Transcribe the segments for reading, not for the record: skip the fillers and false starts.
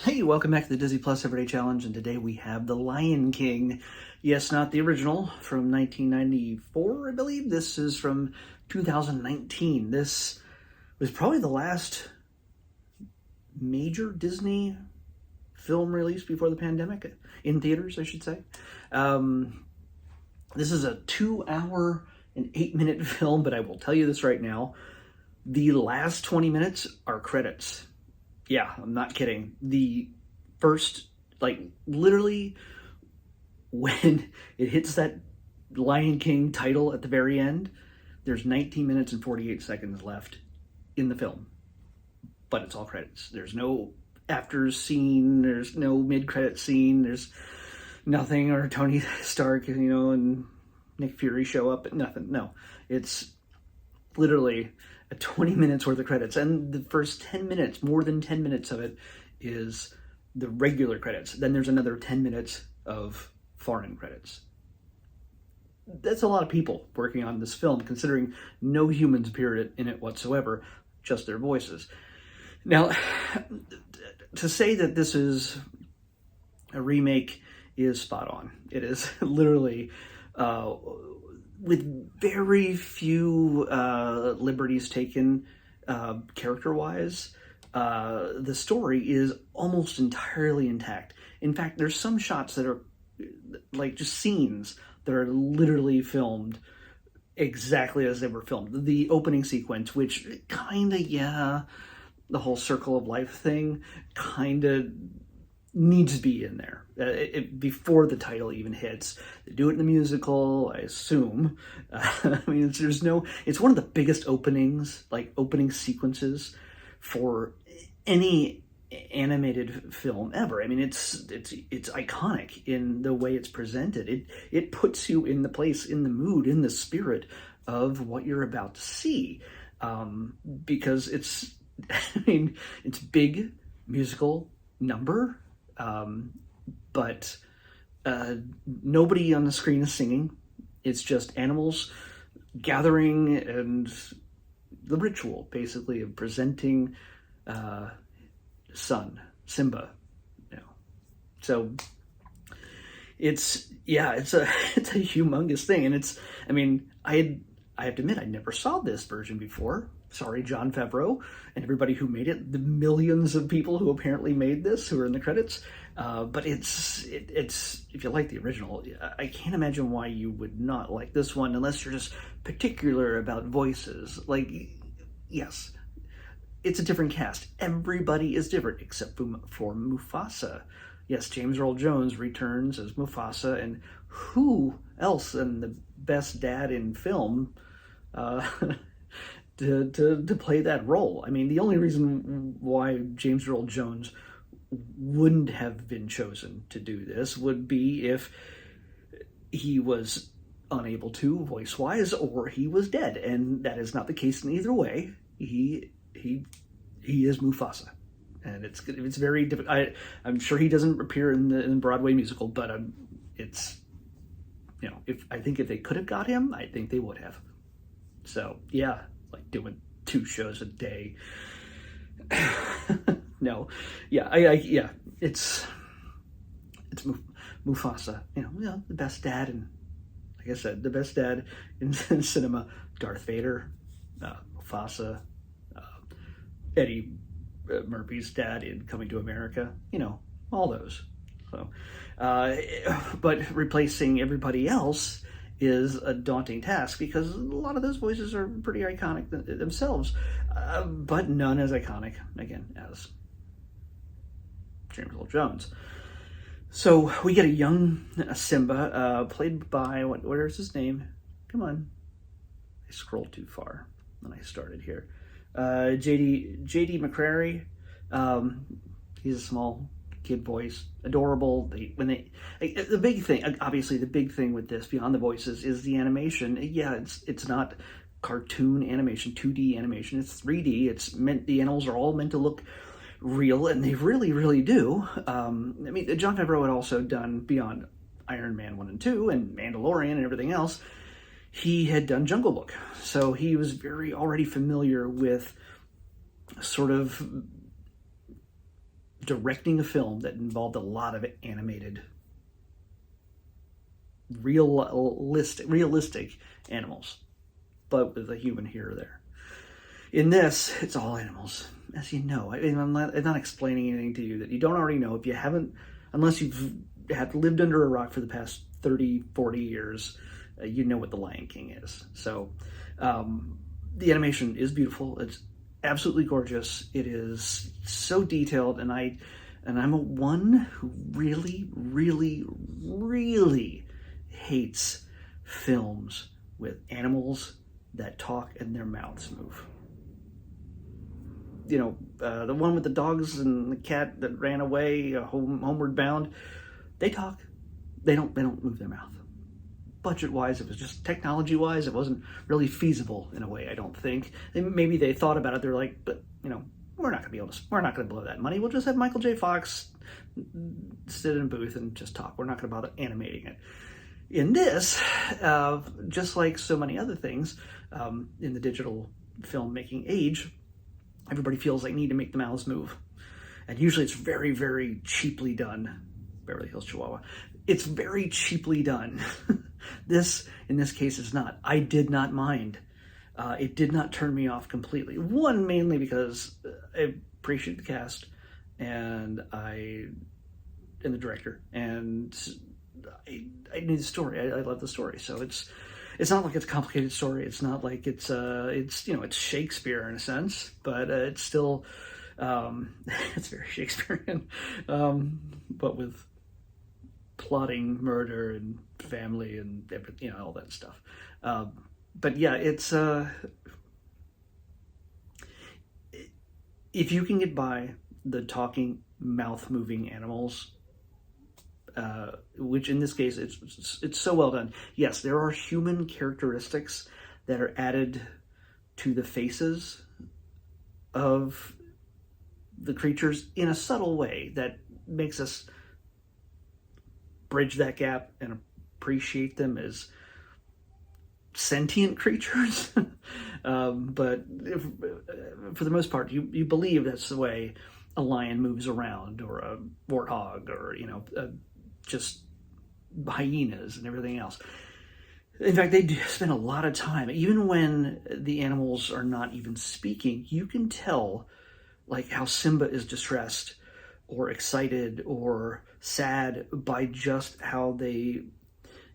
Hey, welcome back to the Disney Plus Everyday Challenge, and today we have The Lion King. Yes, not the original from 1994, I believe. This is from 2019. This was probably the last major Disney film release before the pandemic, in theaters, I should say. This is a 2 hour and 8 minute film, but I will tell you this right now. The last 20 minutes are credits. Yeah, I'm not kidding. The first, literally, when it hits that Lion King title at the very end, there's 19 minutes and 48 seconds left in the film. But it's all credits. There's no after scene, there's no mid-credit scene, there's nothing, or Tony Stark, and Nick Fury show up, nothing. No, it's literally 20 minutes worth of credits, and the first 10 minutes, more than 10 minutes of it, is the regular credits. Then there's another 10 minutes of foreign credits. That's a lot of people working on this film, considering no humans appear in it whatsoever, just their voices. Now, to say that this is a remake is spot on. It is literally with very few liberties taken character-wise. The story is almost entirely intact. In fact, there's some shots that are just scenes that are literally filmed exactly as they were filmed. The opening sequence, which the whole circle of life thing kind of needs to be in there before the title even hits. They do it in the musical, I assume. It's one of the biggest opening sequences for any animated film ever. It's iconic in the way it's presented. It puts you in the place, in the mood, in the spirit of what you're about to see, because it's big musical number. But nobody on the screen is singing. It's just animals gathering and the ritual, basically, of presenting son, Simba. So it's a humongous thing, and I have to admit, I never saw this version before. Sorry, Jon Favreau and everybody who made it, the millions of people who apparently made this, who are in the credits. But it's if you like the original, I can't imagine why you would not like this one, unless you're just particular about voices. Yes, it's a different cast. Everybody is different, except for Mufasa. Yes, James Earl Jones returns as Mufasa, and who else than the best dad in film to play that role? The only reason why James Earl Jones wouldn't have been chosen to do this would be if he was unable to voice-wise, or he was dead, and that is not the case in either way. He is Mufasa, and it's very difficult. I'm sure he doesn't appear in the Broadway musical, but if they could have got him, I think they would have. So yeah, doing 2 shows a day. No, yeah, it's Mufasa. The best dad, and like I said, the best dad in cinema. Darth Vader, Mufasa, Eddie Murphy's dad in Coming to America. All those. So, but replacing everybody else is a daunting task, because a lot of those voices are pretty iconic themselves, but none as iconic, again, as James Earl Jones. So we get a young Simba, played by, where's his name? Come on. I scrolled too far when I started here. J.D. McCrary. He's a small kid voice, adorable. The big thing, obviously, the big thing with this, beyond the voices, is the animation. Yeah, it's not cartoon animation, 2D animation. It's 3D. The animals are all meant to look real, and they really, really do. Jon Favreau had also done, beyond Iron Man 1 and 2 and Mandalorian and everything else, he had done Jungle Book. So he was very already familiar with sort of directing a film that involved a lot of animated, realistic animals, but with a human here or there. In this, it's all animals, as you know. I'm not explaining anything to you that you don't already know. If you haven't, unless you've lived under a rock for the past 30, 40 years, you know what The Lion King is. So the animation is beautiful. It's absolutely gorgeous. It is so detailed, and I'm a one who really, really, really hates films with animals that talk and their mouths move. You know, the one with the dogs and the cat that ran away, homeward bound, they talk. They don't move their mouth. Budget-wise, it was just technology-wise, it wasn't really feasible in a way, I don't think. And maybe they thought about it, they're like, but, you know, we're not going to blow that money. We'll just have Michael J. Fox sit in a booth and just talk. We're not going to bother animating it. In this, just like so many other things in the digital filmmaking age, everybody feels they need to make the mouths move. And usually it's very, very cheaply done. Beverly Hills Chihuahua. It's very cheaply done. In this case, is not. I did not mind. It did not turn me off completely. One, mainly because I appreciate the cast and the director, and I knew the story. I love the story. So it's not like it's a complicated story. It's not like it's it's Shakespeare in a sense, but it's still it's very Shakespearean, but with plotting murder and family and everything, all that stuff. But yeah, it's if you can get by the talking, mouth-moving animals, which in this case it's so well done. Yes, there are human characteristics that are added to the faces of the creatures in a subtle way that makes us bridge that gap and appreciate them as sentient creatures. But for the most part, you believe that's the way a lion moves around, or a warthog, or just hyenas and everything else. In fact, they do spend a lot of time, even when the animals are not even speaking, you can tell like how Simba is distressed or excited or sad by just how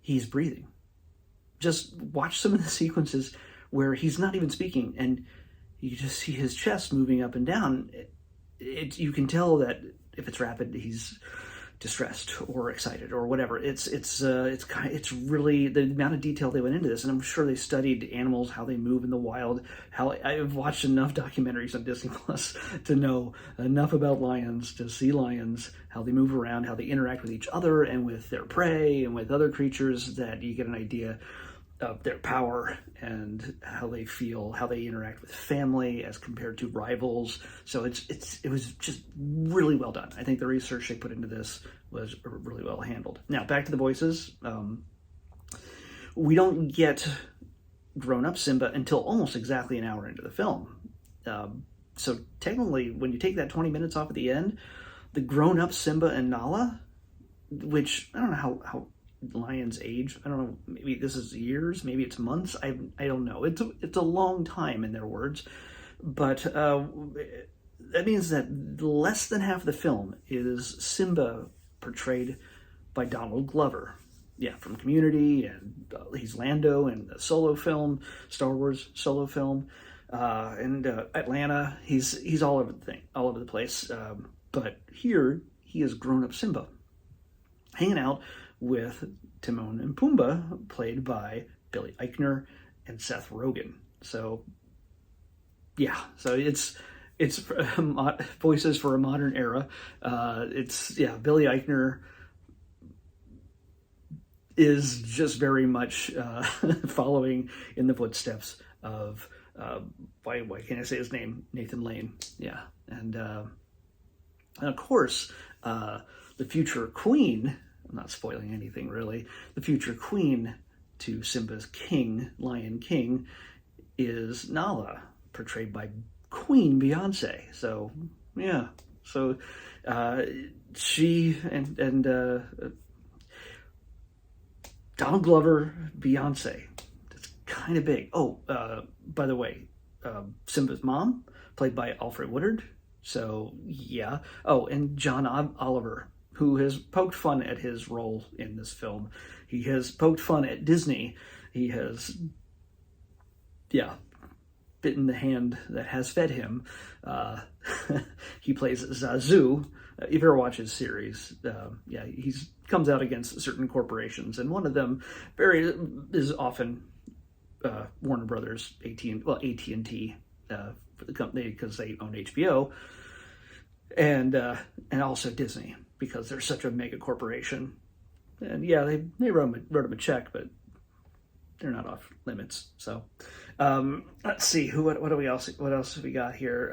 he's breathing. Just watch some of the sequences where he's not even speaking and you just see his chest moving up and down. You can tell that if it's rapid, he's distressed or excited or whatever. It's really the amount of detail they went into this, and I'm sure they studied animals, how they move in the wild. I've watched enough documentaries on Disney Plus to know enough about lions, to see lions, how they move around, how they interact with each other and with their prey and with other creatures, that you get an idea of their power and how they feel, how they interact with family as compared to rivals. So it was just really well done. I think the research they put into this was really well handled. Now back to the voices. We don't get grown-up Simba until almost exactly an hour into the film. So technically, when you take that 20 minutes off at the end, the grown-up Simba and Nala, which I don't know how lions age. I don't know, maybe this is years, maybe it's months. I don't know. It's a long time in their words, but that means that less than half the film is Simba portrayed by Donald Glover. Yeah, from Community, and he's Lando in the Solo film, Star Wars Solo film, and Atlanta. He's all over the place. But here he is grown up Simba, hanging out with Timon and Pumbaa, played by Billy Eichner and Seth Rogen. So, yeah, so it's voices for a modern era. Billy Eichner is just very much following in the footsteps of why can't I say his name? Nathan Lane. Yeah, and of course the future queen. I'm not spoiling anything really. The future queen to Simba's Lion King, is Nala, portrayed by Queen Beyonce. So yeah, so She and Donald Glover, Beyonce. That's kind of big. Oh, by the way, Simba's mom, played by Alfred Woodard. So, yeah. Oh, and John Oliver, who has poked fun at his role in this film. He has poked fun at Disney. He has, yeah, bitten the hand that has fed him. He plays Zazu. If you ever watch his series, yeah, he's comes out against certain corporations, and one of them is often Warner Brothers, AT&T for the company because they own HBO, and also Disney because they're such a mega corporation. And yeah, they wrote him a check, but they're not off limits. So let's see what else have we got here?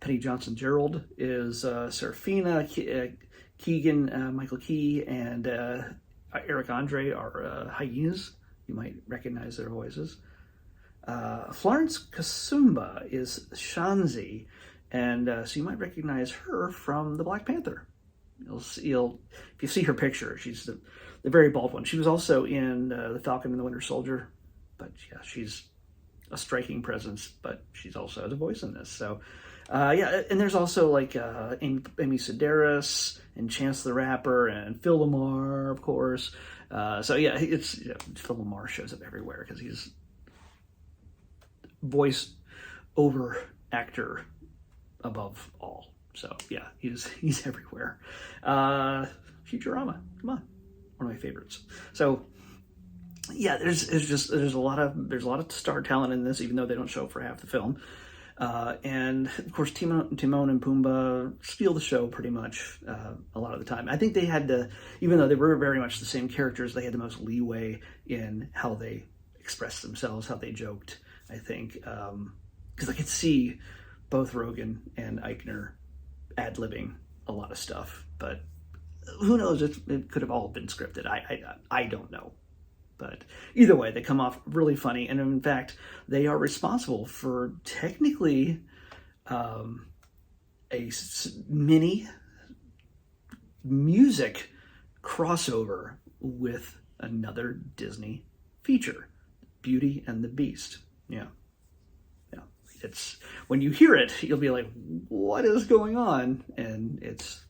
Penny Johnson Gerald is Serafina. Keegan-Michael Key and Eric Andre are hyenas. You might recognize their voices. Florence Kasumba is Shanzi, and so you might recognize her from the Black Panther. If you see her picture, she's the very bald one. She was also in The Falcon and the Winter Soldier, but yeah, she's a striking presence, but she's also has a voice in this. So yeah, and there's also like Amy Sedaris and Chance the Rapper and Phil Lamar, of course. So yeah, Phil Lamar shows up everywhere because he's voice over actor above all. So yeah, he's everywhere. Futurama, come on, one of my favorites. So yeah, there's a lot of star talent in this, even though they don't show up for half the film. And of course, Timon and Pumbaa steal the show pretty much a lot of the time. I think they had to, even though they were very much the same characters, they had the most leeway in how they expressed themselves, how they joked. I think because I could see both Rogen and Eichner ad-libbing a lot of stuff, but who knows? It could have all been scripted. I don't know. But either way, they come off really funny. And in fact, they are responsible for technically a mini music crossover with another Disney feature, Beauty and the Beast. Yeah. It's when you hear it, you'll be like, what is going on? And it's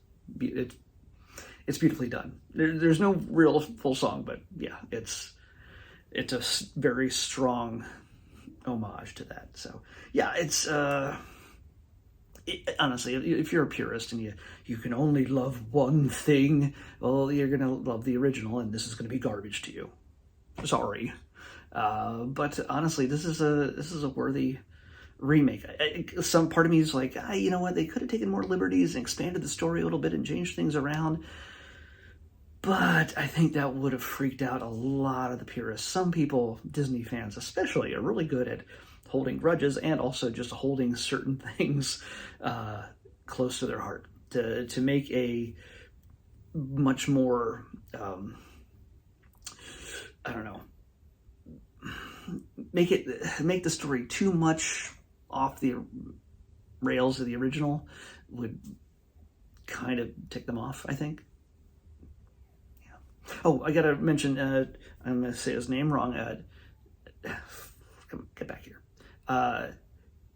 beautifully done. There's no real full song, but yeah, it's a very strong homage to that. So yeah, it's honestly, if you're a purist and you can only love one thing, well, you're gonna love the original, and this is gonna be garbage to you. Sorry, but honestly, this is a worthy remake. Some part of me is like, you know what? They could have taken more liberties and expanded the story a little bit and changed things around. But I think that would have freaked out a lot of the purists. Some people, Disney fans especially, are really good at holding grudges and also just holding certain things close to their heart to make a much more, I don't know, make the story too much off the rails of the original would kind of tick them off, I think. Oh, I gotta mention, I'm gonna say his name wrong. Get back here.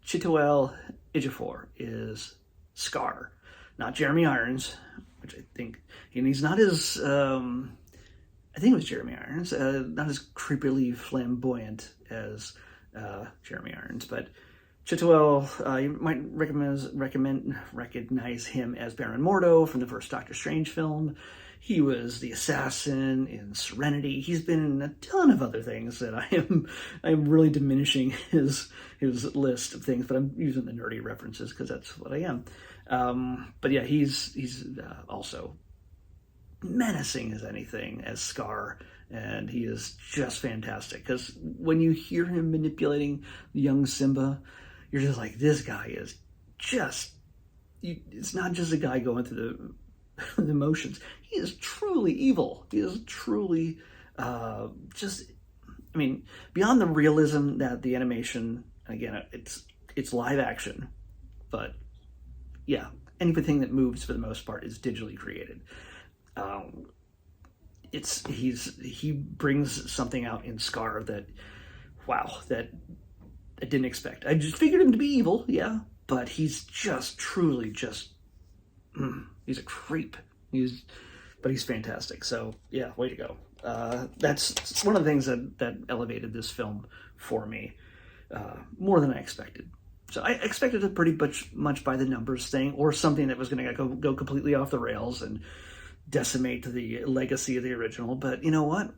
Chiwetel Ejiofor is Scar, not Jeremy Irons, which I think, and he's not as, I think it was Jeremy Irons, not as creepily flamboyant as Jeremy Irons, but Chiwetel, you might recognize him as Baron Mordo from the first Doctor Strange film. He was the assassin in Serenity. He's been in a ton of other things that I am really diminishing his list of things, but I'm using the nerdy references because that's what I am. But yeah, he's also menacing as anything as Scar, and he is just fantastic because when you hear him manipulating young Simba, you're just like, this guy is just, it's not just a guy going through the motions. He is truly evil. He is truly just, I mean, beyond the realism that the animation, again, it's live action, but yeah, anything that moves for the most part is digitally created. He brings something out in Scar that, wow, that I didn't expect. I just figured him to be evil, yeah, but he's just truly just, he's a creep. But he's fantastic. So yeah, way to go. That's one of the things that elevated this film for me more than I expected. So I expected a pretty much by the numbers thing, or something that was going to go completely off the rails and decimate the legacy of the original. But you know what?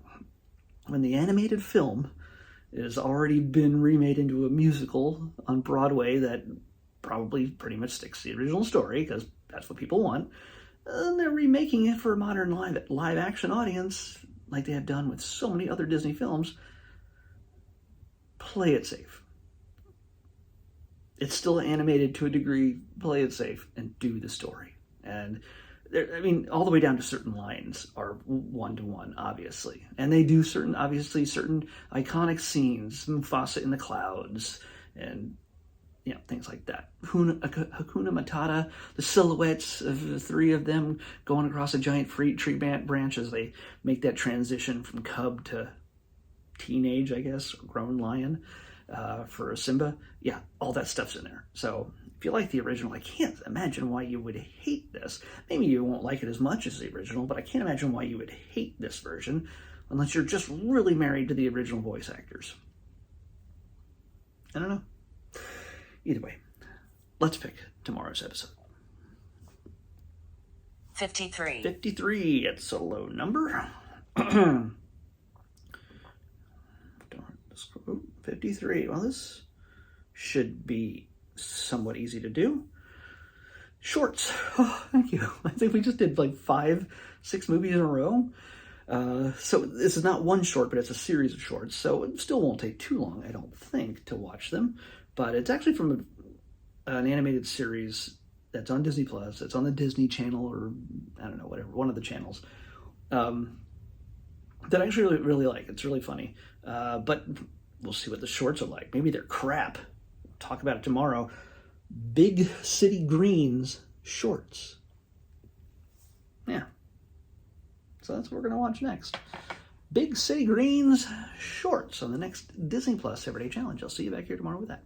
When the animated film has already been remade into a musical on Broadway that probably pretty much sticks to the original story, because that's what people want, and they're remaking it for a modern live action audience, like they have done with so many other Disney films, play it safe. It's still animated to a degree, play it safe, and do the story. And I mean, all the way down to certain lines are one-to-one, obviously. And they do certain iconic scenes, Mufasa in the clouds, and things like that. Hakuna Matata, the silhouettes of the three of them going across a giant tree branch as they make that transition from cub to teenage, I guess, or grown lion for Simba. Yeah, all that stuff's in there. So if you like the original, I can't imagine why you would hate this. Maybe you won't like it as much as the original, but I can't imagine why you would hate this version unless you're just really married to the original voice actors. I don't know. Either way, let's pick tomorrow's episode. 53. 53, it's a low number. 53, well, this should be somewhat easy to do. Shorts, oh, thank you. I think we just did like 5-6 movies in a row. So this is not one short, but it's a series of shorts, so it still won't take too long, I don't think, to watch them. But it's actually from an animated series that's on Disney Plus. It's on the Disney Channel, or I don't know, whatever, one of the channels, that I actually really like. It's really funny. But we'll see what the shorts are like. Maybe they're crap. We'll talk about it tomorrow. Big City Greens shorts. Yeah. So that's what we're going to watch next. Big City Greens shorts on the next Disney Plus Everyday Challenge. I'll see you back here tomorrow with that.